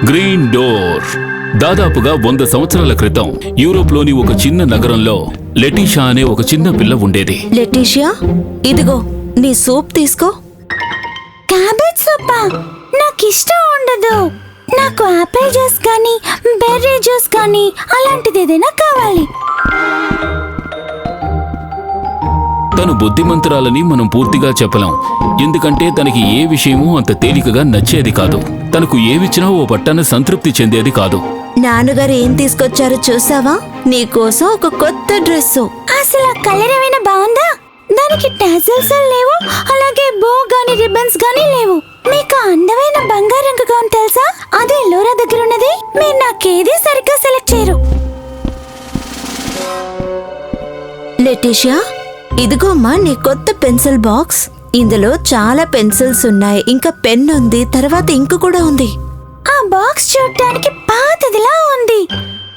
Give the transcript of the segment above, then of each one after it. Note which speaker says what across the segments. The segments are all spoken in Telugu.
Speaker 1: Green door. దాదాపుగా 100 సంవత్సరాల క్రితం యూరోప్లోని ఒక చిన్న నగరంలో లెటిషా అనే ఒక చిన్న పిల్ల ఉండేది.
Speaker 2: లెటిషియా, ఇదిగో నీ సూప్ తీసుకో.
Speaker 3: క్యాబేజ్ సూపా? నాకు ఇష్టం ఉండదు. నాకు ఆపిల్ జ్యూస్ కానీ బెర్రీ జ్యూస్ కానీ అలాంటిది ఏదైనా కావాలి.
Speaker 1: తను బుద్ధిమంతురాలని మనం పూర్తిగా చెప్పలేం, ఎందుకంటే తనకి ఏ విషయమూ అంత తేలికగా నచ్చేది కాదు. తనకు ఏమిచ్చినా ఓ పట్టాన సంతృప్తి చెందేది కాదు.
Speaker 2: నాన్నగారు ఏం తీసుకొచ్చారో చూసావా? నీకోసం ఒక కొత్త డ్రెస్సు.
Speaker 3: అసలు ఆ కలర్ ఏమైనా బాగుందా? దానికి టాజిల్స్ లేవు, అలాగే బో గాని రిబ్బన్స్ గాని లేవు. మీకు అందమైన బంగారం గౌన్ తెలుసా? అదే లోరా దగ్గర ఉన్నది. మీరు నాకేది సరిగ్గా సెలెక్ట్ చేయరు.
Speaker 2: లెటిషియా, ఇదిగోమ్మా నీ కొత్త పెన్సిల్ బాక్స్. ఇందులో చాలా పెన్సిల్స్ ఉన్నాయి, ఇంకా పెన్ ఉంది, తర్వాత ఇంకు కూడా ఉంది.
Speaker 3: ఆ బాక్స్ చూడటానికి పాతదిలా ఉంది,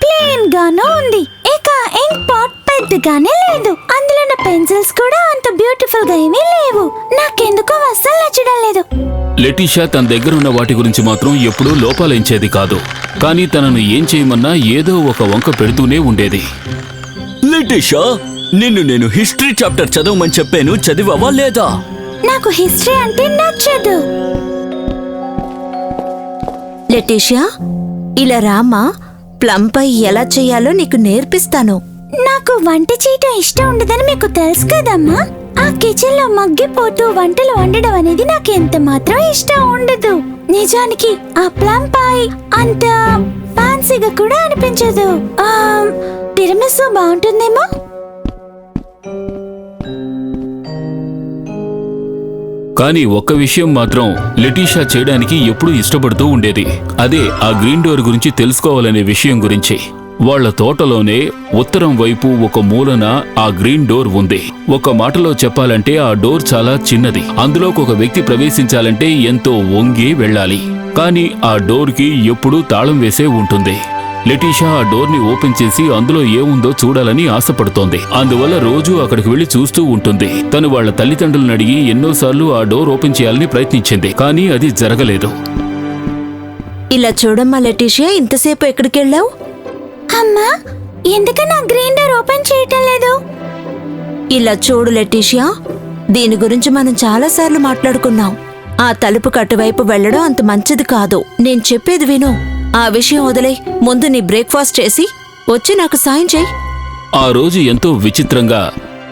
Speaker 3: ప్లెయిన్ గాను ఉంది. ఇక ఇంక్ పాట్ పెద్దగానే లేదు. అందులో ఉన్న పెన్సిల్స్ కూడా అంత బ్యూటిఫుల్ గా ఏమీ లేవు. నాకెందుకో అస్సలు నచ్చడం లేదు.
Speaker 1: లెటిషా తన దగ్గరున్న వాటి గురించి మాత్రం ఎప్పుడూ లోపాలించేది కాదు, కానీ తనను ఏం చేయమన్నా ఏదో ఒక వంక పెడుతూనే ఉండేది.
Speaker 4: లెటిషా, నిన్ను నేను హిస్టరీ చాప్టర్ చదవమని చెప్పాను, చదివావా లేదా?
Speaker 3: నాకు హిస్టరీ అంటే నచ్చదు.
Speaker 2: లెటిషియా, ఇలా రామా, ప్లమ్ పై ఎలా చేయాలో నీకు నేర్పిస్తాను.
Speaker 3: నాకు వంట చేయటం ఇష్టం ఉండదని మీకు తెలుసు కదమ్మా. ఆ కిచెన్ లో మగ్గిపోతూ వంటలు వండడం అనేది నాకు ఎంత మాత్రం ఇష్టం ఉండదు. నిజానికి ఆ ప్లమ్ పై అంత ఫ్యాన్సీగా కూడా అనిపించదు. తిరమిసు బాగుంటుందేమో.
Speaker 1: కానీ ఒక్క విషయం మాత్రం లెటిషా చేయడానికి ఎప్పుడూ ఇష్టపడుతూ ఉండేది. అదే ఆ గ్రీన్ డోర్ గురించి తెలుసుకోవాలనే విషయం గురించి. వాళ్ల తోటలోనే ఉత్తరం వైపు ఒక మూలన ఆ గ్రీన్ డోర్ ఉంది. ఒక మాటలో చెప్పాలంటే ఆ డోర్ చాలా చిన్నది. అందులోకి ఒక వ్యక్తి ప్రవేశించాలంటే ఎంతో వంగి వెళ్ళాలి. కానీ ఆ డోర్ కి ఎప్పుడూ తాళం వేసే ఉంటుంది. లెటిషా ఆ డోర్ ని ఓపెన్ చేసి అందులో ఏముందో చూడాలని ఆశపడుతోంది. అందువల్ల రోజూ అక్కడికి వెళ్లి చూస్తూ ఉంటుంది. తను వాళ్ల తల్లిదండ్రులను అడిగి ఎన్నోసార్లు ఆ డోర్ ఓపెన్ చేయాలని ప్రయత్నించింది, కానీ అది జరగలేదు.
Speaker 2: ఇలా చూడమ్మా లెటిషియా, ఇంతసేపు ఎక్కడికెళ్ళావు?
Speaker 3: అమ్మా, ఎందుకని ఆ గ్రీన్ డోర్ ఓపెన్ చేయటం లేదు?
Speaker 2: ఇలా చూడు లెటిషియా, దీని గురించి మనం చాలాసార్లు మాట్లాడుకున్నాం. ఆ తలుపు కట్టువైపు వెళ్లడం అంత మంచిది కాదు. నేను చెప్పేది విను. ఆ విషయం వదిలే, ముందు నీ బ్రేక్ఫాస్ట్ చేసి వచ్చి నాకు సాయం చేయి.
Speaker 1: ఆ రోజు ఎంతో విచిత్రంగా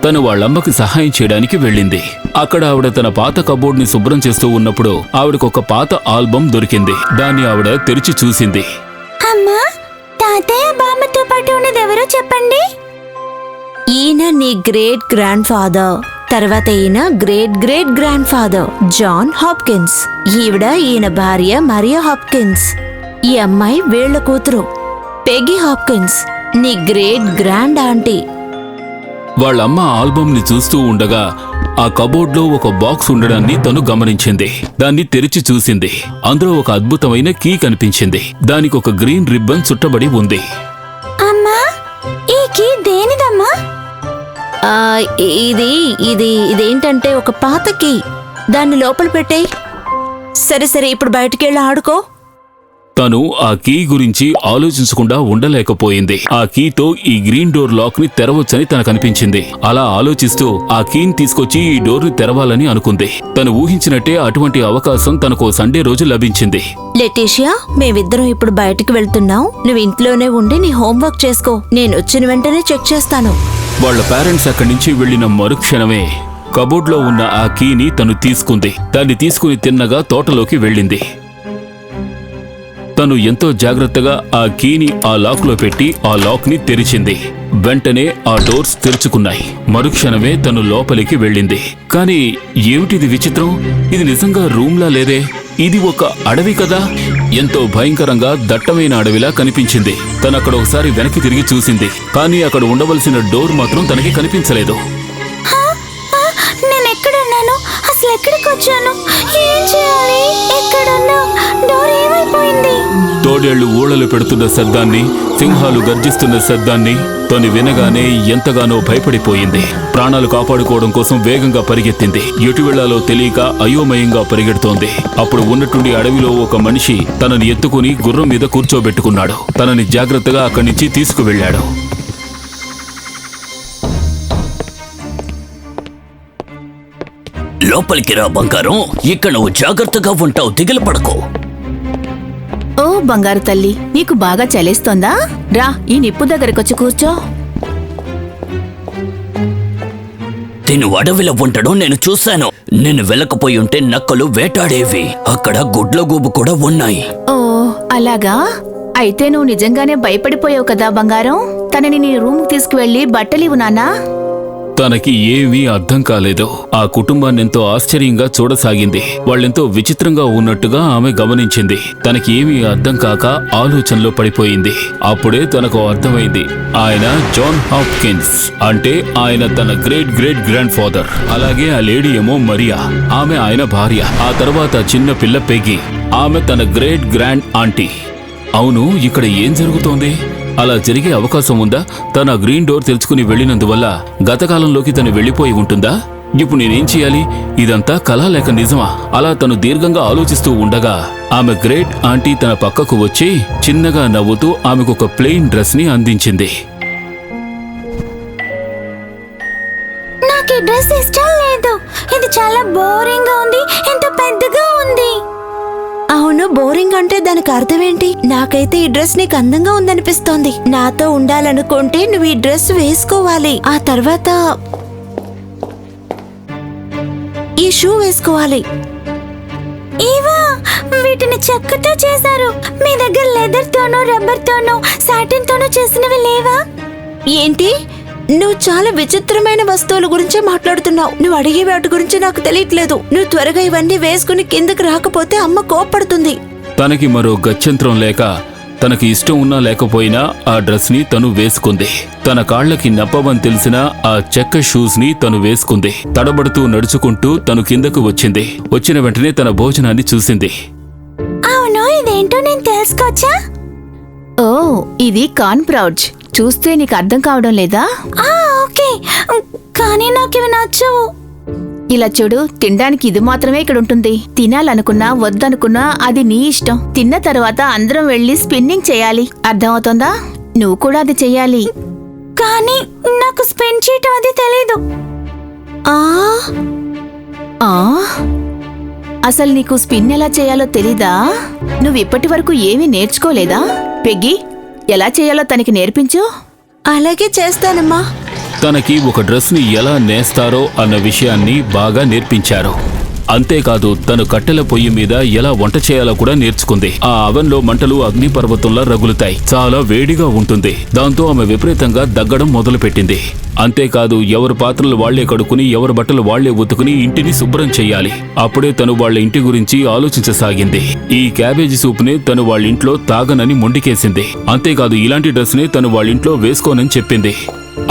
Speaker 1: తను వాళ్ళమ్మకి సహాయం చేయడానికి వెళ్ళింది. అక్కడ ఆవిడ తన పాత కబోర్డ్ ని శుభ్రం చేస్తూ ఉన్నప్పుడు ఆవిడకొక పాత ఆల్బమ్ దొరికింది. దాన్ని ఆవిడ తెరిచి చూసింది.
Speaker 3: అమ్మా, తాతయ్య బామ్మతో పాటు ఉన్నది ఎవరో చెప్పండి.
Speaker 2: ఈయన నీ గ్రేట్ గ్రాండ్ ఫాదర్, తర్వాత ఈయన great great grand father John Hopkins. ఈవిడ ఈయన భార్య మరియా హాప్కిన్స్. ఈ అమ్మాయి వీళ్ల కూతురు పెగ్గీ హాప్కిన్స్, నీ గ్రేట్ గ్రాండ్ ఆంటీ.
Speaker 1: వాళ్ళమ్మ ఆల్బమ్ ని చూస్తూ ఉండగా ఆ కబోర్డ్ లో ఒక బాక్స్ ఉండడాన్ని తను గమనించింది. దాన్ని తెరిచి చూసింది. అందులో ఒక అద్భుతమైన కీ కనిపించింది. దానికి ఒక గ్రీన్ రిబ్బన్ చుట్టబడి ఉంది.
Speaker 3: అమ్మా, ఈ కీ దేనిదమ్మా?
Speaker 2: ఇదేంటంటే ఒక పాత కీ. దాన్ని లోపల పెట్టేయ్. సరే సరే, ఇప్పుడు బయటికెళ్ళి ఆడుకో.
Speaker 1: తను ఆ కీ గురించి ఆలోచించకుండా ఉండలేకపోయింది. ఆ కీతో ఈ గ్రీన్ డోర్ లాక్ ని తెరవచ్చని తనకనిపించింది. అలా ఆలోచిస్తూ ఆ కీని తీసుకొచ్చి ఈ డోర్ ని తెరవాలని అనుకుంది. తను ఊహించినట్టే అటువంటి అవకాశం తనకు సండే రోజు లభించింది.
Speaker 2: లెటిషియా, మేమిద్దరం ఇప్పుడు బయటికి వెళ్తున్నాం. నువ్వు ఇంట్లోనే ఉండి నీ హోంవర్క్ చేసుకో. నేను వచ్చిన వెంటనే చెక్ చేస్తాను.
Speaker 1: వాళ్ల పేరెంట్స్ అక్కడి నుంచి వెళ్లిన మరుక్షణమే కబోర్డ్ లో ఉన్న ఆ కీని తను తీసుకుంది. దాన్ని తీసుకుని తిన్నగా తోటలోకి వెళ్ళింది. తను ఎంతో జాగ్రత్తగా ఆ కీని ఆ లాక్ లో పెట్టి ఆ లాక్ ని తెరిచింది. వెంటనే ఆ డోర్స్ తెరుచుకున్నాయి. మరుక్షణమే తను లోపలికి వెళ్ళింది. కానీ ఏమిటిది విచిత్రం? ఇది నిజంగా రూమ్లా లేదే. ఇది ఒక అడవి కదా. ఎంతో భయంకరంగా దట్టమైన అడవిలా కనిపించింది. తనక్కడ ఒకసారి వెనక్కి తిరిగి చూసింది, కానీ అక్కడ ఉండవలసిన డోర్ మాత్రం తనకి కనిపించలేదు.
Speaker 3: నేనెక్కడున్నాను? అసలు ఎక్కడికి వచ్చాను? ఏం చేయాలి? ఎక్కడున్నా? డోర్ ఏమైపోయింది?
Speaker 1: తోడేళ్లు ఊళలు పెడుతున్న శబ్దాన్ని, సింహాలు గర్జిస్తున్న శబ్దాన్ని తను వినగానే ఎంతగానో భయపడిపోయింది. ప్రాణాలు కాపాడుకోవడం కోసం వేగంగా పరిగెత్తింది. ఎటు వెళ్లాలో తెలియక అయోమయంగా పరిగెడుతోంది. అప్పుడు ఉన్నట్టుండి అడవిలో ఒక మనిషి తనని ఎత్తుకుని గుర్రం మీద కూర్చోబెట్టుకున్నాడు. తనని జాగ్రత్తగా అక్కడి నుంచి తీసుకువెళ్లాడు.
Speaker 4: లోపలికి రా బంగారం. ఇక్కడ నువ్వు జాగ్రత్తగా ఉంటావు, దిగులు పడకు.
Speaker 3: ఓ బంగారు తల్లి, నీకు బాగా చలేస్తోందా? రా, ఈ నిప్పు దగ్గరకొచ్చి కూర్చో.
Speaker 4: తిను అడవిలో ఉండడం నేను చూశాను. నేను వెళ్ళకపోయి ఉంటే నక్కలు వేటాడేవి. అక్కడ గుడ్లగూబు కూడా ఉన్నాయి.
Speaker 3: ఓ అలాగా? అయితే నువ్వు నిజంగానే భయపడిపోయావు కదా బంగారం. తనని నీ రూమ్కి తీసుకువెళ్ళి బట్టలివు నాన్నా.
Speaker 1: తనకి ఏమీ అర్థం కాలేదు. ఆ కుటుంబాన్ని ఎంతో ఆశ్చర్యంగా చూడసాగింది. వాళ్ళెంతో విచిత్రంగా ఉన్నట్టుగా ఆమె గమనించింది. తనకి ఏమీ అర్థం కాక ఆలోచనలో పడిపోయింది. అప్పుడే తనకు అర్థమైంది, ఆయన జాన్ హాప్కిన్స్ అంటే ఆయన తన గ్రేట్ గ్రేట్ గ్రాండ్ ఫాదర్. అలాగే ఆ లేడీ ఏమో మరియా, ఆమె ఆయన భార్య. ఆ తర్వాత చిన్న పిల్ల పెగ్గి, ఆమె తన గ్రేట్ గ్రాండ్ ఆంటీ. అవును, ఇక్కడ ఏం జరుగుతోంది? అలా జరిగే అవకాశం ఉందా? తన గ్రీన్ డోర్ తెరుచుకుని వెళ్లినందువల్ల గతకాలంలోకి తను వెళ్లిపోయి ఉంటుందా? ఇప్పుడు నేనేం చేయాలి? ఇదంతా కళ లేక నిజమా? అలా తను దీర్ఘంగా ఆలోచిస్తూ ఉండగా ఆమె గ్రేట్ ఆంటీ తన పక్కకు వచ్చి చిన్నగా నవ్వుతూ ఆమెకు ఒక ప్లెయిన్ డ్రెస్ ని అందించింది.
Speaker 3: నాకు ఈ డ్రెస్ ఇష్టం లేదు. ఇది చాలా బోరింగ్ గా ఉంది. ఎంత పెద్దగా ఉంది.
Speaker 2: అవును, బోరింగ్ అంటే దానికి అర్థం ఏంటి? నాకైతే ఈ డ్రెస్ నీకు అందంగా ఉందనిపిస్తోంది. నాతో ఉండాలనుకుంటే నువ్వు ఈ డ్రెస్ వేసుకోవాలి. ఆ తర్వాత ఈ షూ వేసుకోవాలి.
Speaker 3: ఈవా, వీటిని చెక్కతో చేశారు. మీ దగ్గర లెదర్ తోనో, రబ్బర్ తోనో, సాటిన్ తోనో చేసినవి లేవా?
Speaker 2: ఏంటి? నువ్వు చాలా విచిత్రమైన వస్తువుల గురించి మాట్లాడుతున్నావు. నువ్వు అడిగే వాటి గురించి నాకు తెలియట్లేదు. నువ్వు త్వరగా ఇవన్నీ వేసుకుని కిందకి రాకపోతే అమ్మ కోప్పడుతుంది.
Speaker 1: తనకి మరో గత్యంతరం లేక తనకి ఇష్టం ఉన్నా లేకపోయినా ఆ డ్రెస్ ని తను వేసుకుంది. తన కాళ్లకి నప్పవని తెలిసిన ఆ చెక్క షూస్ ని తను వేసుకుంది. తడబడుతూ నడుచుకుంటూ తను కిందకు వచ్చింది. వచ్చిన వెంటనే తన భోజనాన్ని చూసింది.
Speaker 3: అవును, ఇదేంటో నేను తెలుసుకోవచ్చా? ఓ, ఇది కార్న్ ప్రౌడ్జ్. చూస్తే నీకు అర్థం కావడం లేదా? ఓకే, కానీ నాకు ఇవి నచ్చవు. ఇలా చూడు, తినడానికి ఇది మాత్రమే ఇక్కడ ఉంటుంది. తినాలనుకున్నా వద్దనుకున్నా అది నీ ఇష్టం. తిన్న తర్వాత అందరం వెళ్ళి స్పిన్నింగ్ చేయాలి. అర్థమవుతుందా? నువ్వు కూడా అది చెయ్యాలి. కానీ నాకు స్పిన్ చేయటం అది తెలీదు. అసలు నీకు స్పిన్ ఎలా చేయాలో తెలీదా? నువ్వు ఇప్పటి వరకు ఏమీ నేర్చుకోలేదా? పెగ్గి, ఎలా చేయాలో తనకి నేర్పించు.
Speaker 2: అలాగే చేస్తానమ్మా.
Speaker 1: తనకి ఒక డ్రెస్ ని ఎలా నేస్తారో అన్న విషయాన్ని బాగా నేర్పించారు. అంతేకాదు తను కట్టెల పొయ్యి మీద ఎలా వంట చేయాలో కూడా నేర్చుకుంది. ఆ అవెన్లో మంటలు అగ్నిపర్వతంలా రగులుతాయి. చాలా వేడిగా ఉంటుంది. దాంతో ఆమె విపరీతంగా దగ్గడం మొదలుపెట్టింది. అంతేకాదు ఎవరి పాత్రలు వాళ్లే కడుక్కుని ఎవరి బట్టలు వాళ్లే ఉతుకుని ఇంటిని శుభ్రం చెయ్యాలి. అప్పుడే తను వాళ్ళ ఇంటి గురించి ఆలోచించసాగింది. ఈ క్యాబేజీ సూప్ ని తను వాళ్ళ ఇంట్లో తాగనని మొండికేసింది. అంతేకాదు ఇలాంటి డ్రెస్ ని తను వాళ్ళ ఇంట్లో వేసుకోనని చెప్పింది.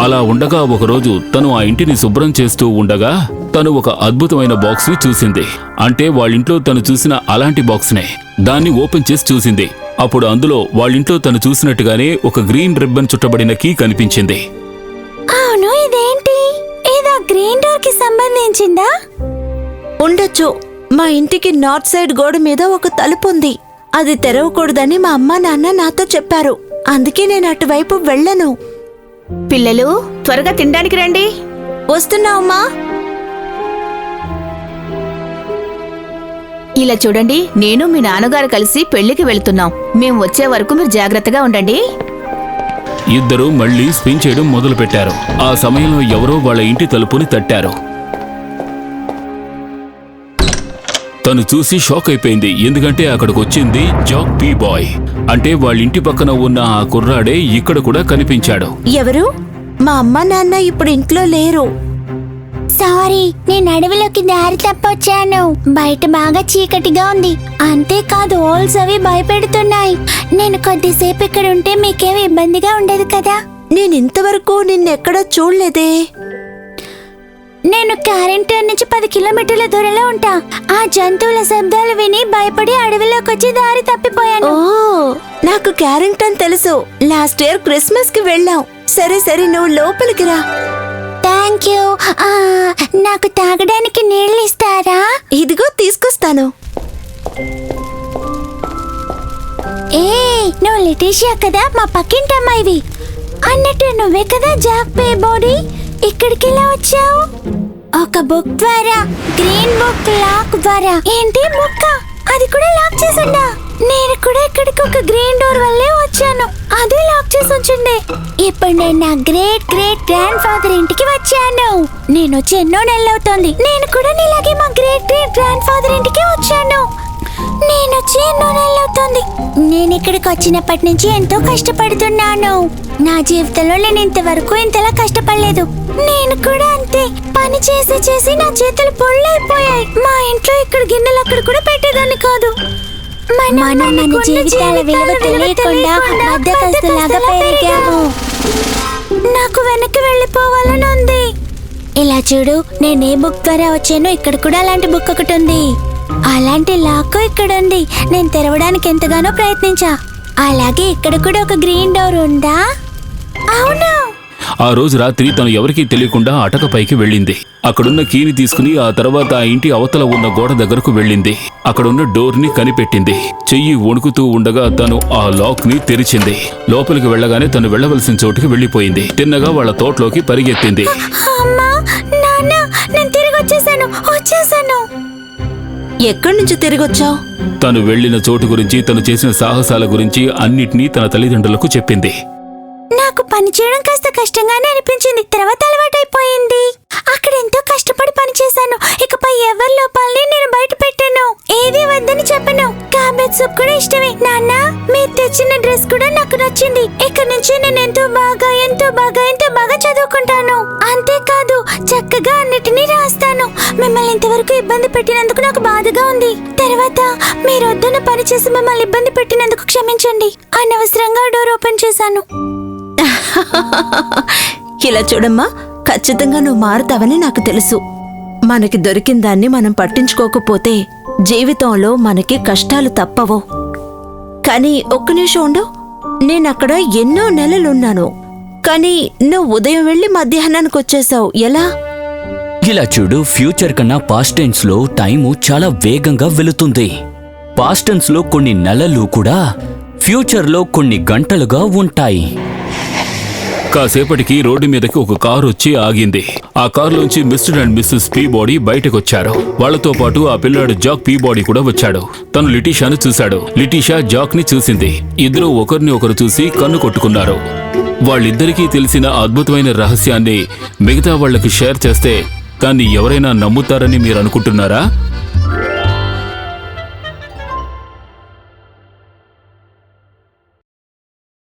Speaker 1: అలా ఉండగా ఒకరోజు తను ఆ ఇంటిని శుభ్రం చేస్తూ ఉండగా తను ఒక అద్భుతమైన బాక్స్ ని చూసింది. అంటే వాళ్ళింట్లో తను చూసిన అలాంటి బాక్స్ నే. దాన్ని ఓపెన్ చేసి చూసింది. అప్పుడు అందులో వాళ్ళింట్లో తను చూసినట్టుగానే ఒక గ్రీన్ రిబ్బన్ చుట్టబడిన కీ కనిపించింది.
Speaker 3: అవును, ఇదేంటి? ఏదో గ్రీన్ డోర్ కి సంబంధించిందా?
Speaker 2: ఉండొచ్చు. మా ఇంటికి నార్త్ సైడ్ గోడ మీద ఒక తలుపు ఉంది. అది తెరవకూడదని మా అమ్మ నాన్న నాతో చెప్పారు. అందుకే నేను అటువైపు వెళ్ళను.
Speaker 3: పిల్లలు, త్వరగా తినడానికి రండి.
Speaker 2: వస్తున్నావమ్మా?
Speaker 3: ఇలా చూడండి, నేను మీ నాన్నగారు కలిసి పెళ్లికి వెళ్తున్నాం. మేము వచ్చే వరకు మీరు జాగ్రత్తగా ఉండండి.
Speaker 1: ఇద్దరూ మళ్లీ స్పిన్ చేయడం మొదలుపెట్టారు. ఆ సమయంలో ఎవరో వాళ్ళ ఇంటి తలుపుని తట్టారు. తను చూసి షాక్ అయిపోయింది. ఎందుకంటే అక్కడికి వచ్చింది జాక్ పీ బాయ్. అంటే వాళ్ళ ఇంటి పక్కన ఉన్న ఆ కుర్రాడే ఇక్కడ కూడా కనిపించాడు.
Speaker 2: ఎవరు? మా అమ్మ నాన్న ఇప్పుడు ఇంట్లో లేరు.
Speaker 3: సారీ, నేను అడవిలోకి దారి తప్పొచ్చాను. బయట బాగా చీకటిగా ఉంది. అంతేకాదు ఓల్స్ అవి భయపెడుతున్నాయి. నేను కొద్దిసేపు ఇక్కడ ఉంటే మీకేమి ఇబ్బందిగా ఉండదు కదా?
Speaker 2: నేను ఇంతవరకు నిన్నెక్కడా చూడలేదే.
Speaker 3: నేను క్యారెంటైన్ నుంచి 10 కిలోమీటర్ల దూరంలో ఉంటా. ఆ జంతువుల శబ్దాలు విని భయపడి అడవిలోకి వచ్చి దారి తప్పిపోయాను.
Speaker 2: ఓ నాకు క్యారింగ్టన్ తెలుసు. లాస్ట్ ఇయర్ క్రిస్మస్ కి వెళ్ళాం. సరే సరే, నువ్వు లోపలికి రా.
Speaker 3: Thank you. నాకు తాగడానికి నీళ్ళు ఇస్తారా?
Speaker 2: ఇదిగో తీసుకొస్తాను.
Speaker 3: ఏ నువ్వు లెటీషియా కదా, మా పక్కింటి అమ్మాయివి. అన్నట్టు నువ్వే కదా జాక్ పే బాడీ. ఇక్కడికి ఎలా వచ్చావు? ఒక బుక్ ద్వారా, గ్రీన్ బుక్ లాక్ ద్వారా. ఏంటి బుక్? అది కూడా లాక్ చేసుండా? నేను కూడా ఇక్కడికి ఒక గ్రీన్ డోర్ వల్లే వచ్చాను. అదే లాక్ చేసి ఉంచుండే. ఇప్పుడు నేను నా గ్రేట్ గ్రేట్ గ్రాండ్ ఫాదర్ ఇంటికి వచ్చాను. నేను వచ్చి ఎన్నో నెలలవుతోంది. నేను కూడా నీలాగే మా గ్రేట్ గ్రేట్ గ్రాండ్ ఫాదర్ ఇంటికి వచ్చాను. నేను వచ్చి ఎన్నో నెలలవుతోంది. నేను ఇక్కడికి వచ్చినప్పటి నుంచి ఎంతో కష్టపడుతున్నాను. నా జీవితంలో నేను ఇంతవరకు ఇంతలా కష్టపడలేదు. నేను కూడా అంతే. పని చేసి చేసి నా చేతులు పొళ్ళైపోయాయి. మా ఇంట్లో ఇక్కడ గిన్నెలు అక్కడ కూడా పెట్టేదాన్ని కాదు. మనం మన జీవితాల విలువ తెలియకుండా బద్ధకస్తులాగా పెరిగాము. నాకు వెనక్కి వెళ్ళిపోవాలని ఉంది. ఇలా చూడు, నేను ఏ బుక్ ద్వారా వచ్చానో ఇక్కడ కూడా అలాంటి బుక్ ఒకటి ఉంది. అలాంటి లాక్ ఇక్కడ ఉంది. నేను తెరవడానికి ఎంతగానో ప్రయత్నించా. అలాగే ఇక్కడ కూడా ఒక గ్రీన్ డోర్ ఉందా? అవును.
Speaker 1: ఆ రోజు రాత్రి తను ఎవరికీ తెలియకుండా అటకపైకి వెళ్ళింది. అక్కడున్న కీని తీసుకుని ఆ తర్వాత ఆ ఇంటి అవతల ఉన్న గోడ దగ్గరకు వెళ్ళింది. అక్కడున్న డోర్ ని కనిపెట్టింది. చెయ్యి వణుకుతూ ఉండగా తను ఆ లాక్ ని తెరిచింది. లోపలికి వెళ్ళగానే తను వెళ్ళవలసిన చోటుకి వెళ్ళిపోయింది. తిన్నగా వాళ్ళ తోటలోకి పరిగెత్తింది.
Speaker 3: అమ్మా, నాన్న, నేను తిరిగి వచ్చేసాను.
Speaker 2: ఎక్కడి నుంచి తిరిగొచ్చావు?
Speaker 1: తను వెళ్ళిన చోటు గురించి, తను చేసిన సాహసాల గురించి అన్నిటినీ తన తల్లిదండ్రులకు చెప్పింది.
Speaker 3: నాకు పని చేయడం కాస్త కష్టంగానే అనిపించింది. తర్వాత అలవాటైపోయింది. అక్కడ ఎంతో కష్టపడి పని చేశాను. ఇకపై ఎవరి లోపాలని నేను బయట పెట్టాను. ఏది వద్దని చెప్పను. క్యాబేజ్ సూప్ కూడా ఇష్టమే. నాన్న, మీరు తెచ్చిన డ్రెస్ కూడా నాకు నచ్చింది. ఇక్కడ నుంచి నేను ఎంతో బాగా చదువుకుంటాను. అంతేకాదు, చక్కగా అన్నిటినీ రాస్తాను. మిమ్మల్ని ఇంతవరకు ఇబ్బంది పెట్టినందుకు నాకు బాధగా ఉంది. తర్వాత మీరు వద్దన్న పని చేసి మిమ్మల్ని ఇబ్బంది పెట్టినందుకు క్షమించండి. అనవసరంగా డోర్ ఓపెన్ చేశాను.
Speaker 2: ఇలా చూడమ్మా, ఖచ్చితంగా నువ్వు మారుతావని నాకు తెలుసు. మనకి దొరికిన దాన్ని మనం పట్టించుకోకపోతే జీవితంలో మనకి కష్టాలు తప్పవు. కానీ ఒక్క నిమిషం ఉండు. నేనక్కడ ఎన్నో నెలలున్నాను. కానీ నువ్వు ఉదయం వెళ్ళి మధ్యాహ్నానికి వచ్చేసావు. ఎలా?
Speaker 4: ఇలా చూడు, ఫ్యూచర్ కన్నా పాస్ట్ టెన్స్ లో టైము చాలా వేగంగా వెళుతుంది. పాస్ట్ టెన్స్ లో కొన్ని నెలలు కూడా ఫ్యూచర్ లో కొన్ని గంటలుగా ఉంటాయి.
Speaker 1: కాసేపటికి రోడ్డు మీదకి ఒక కారు వచ్చి ఆగింది. ఆ కారులోంచి మిస్టర్ అండ్ మిస్సెస్ పీబాడీ బయటకొచ్చారు. వాళ్లతో పాటు ఆ పిల్లాడు జాక్ పీబాడీ కూడా వచ్చాడు. తను లిటీషాను చూశాడు. లిటీషా జాక్ ని చూసింది. ఇద్దరూ ఒకరిని ఒకరు చూసి కన్ను కొట్టుకున్నారు. వాళ్ళిద్దరికీ తెలిసిన అద్భుతమైన రహస్యాన్ని మిగతా వాళ్లకి షేర్ చేస్తే దాన్ని ఎవరైనా నమ్ముతారని మీరు అనుకుంటున్నారా?